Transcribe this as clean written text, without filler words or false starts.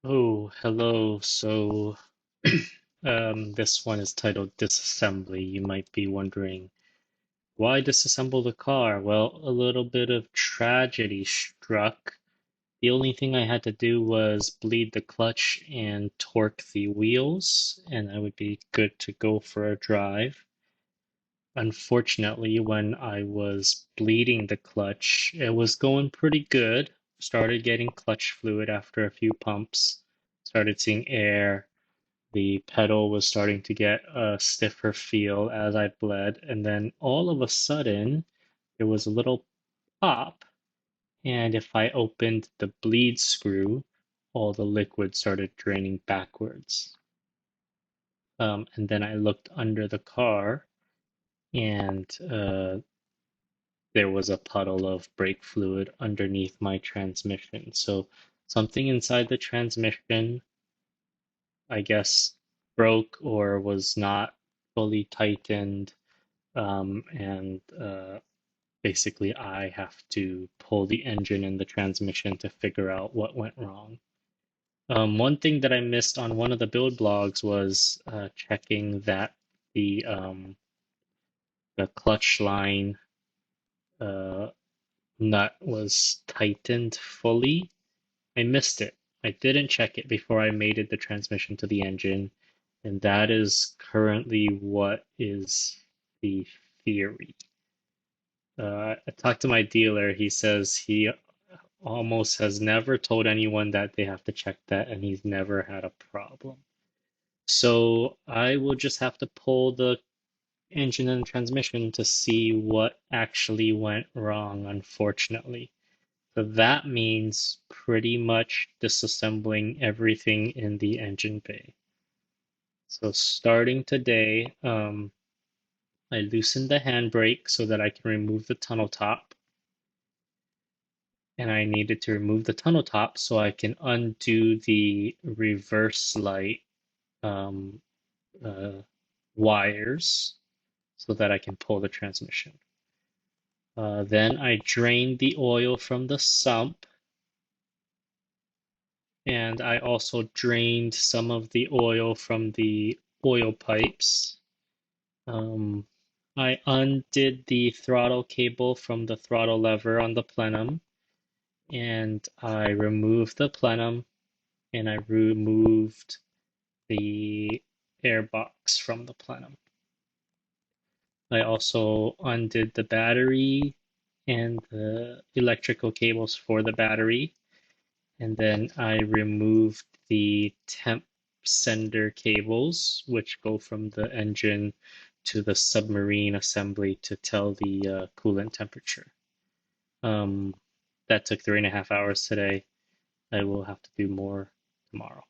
Oh, hello. This one is titled Disassembly. You might be wondering, why disassemble the car? Well, a little bit of tragedy struck. The only thing I had to do was bleed the clutch and torque the wheels, and I would be good to go for a drive. Unfortunately, when I was bleeding the clutch, it was going pretty good. Started getting clutch fluid after a few pumps, started seeing air. The pedal was starting to get a stiffer feel as I bled, and then all of a sudden there was a little pop, and if I opened the bleed screw, all the liquid started draining backwards. And then I looked under the car, and there was a puddle of brake fluid underneath my transmission. So something inside the transmission, I guess, broke or was not fully tightened. And basically, I have to pull the engine and the transmission to figure out what went wrong. One thing that I missed on one of the build blogs was checking that the clutch line uh, nut was tightened fully. I missed it. I didn't check it before I mated the transmission to the engine, and that is currently what is the theory. I talked to my dealer. He says he almost has never told anyone that they have to check that, and he's never had a problem. So I will just have to pull the engine and transmission to see what actually went wrong, unfortunately. So that means pretty much disassembling everything in the engine bay. So starting today, I loosened the handbrake so that I can remove the tunnel top. And I needed to remove the tunnel top so I can undo the reverse light um, uh, wires so that I can pull the transmission. Then I drained the oil from the sump, and I also drained some of the oil from the oil pipes. Um, I undid the throttle cable from the throttle lever on the plenum, and I removed the plenum, and I removed the airbox from the plenum. I also undid the battery and the electrical cables for the battery, and then I removed the temp sender cables, which go from the engine to the submarine assembly to tell the coolant temperature. Um, that took 3.5 hours today. I will have to do more tomorrow.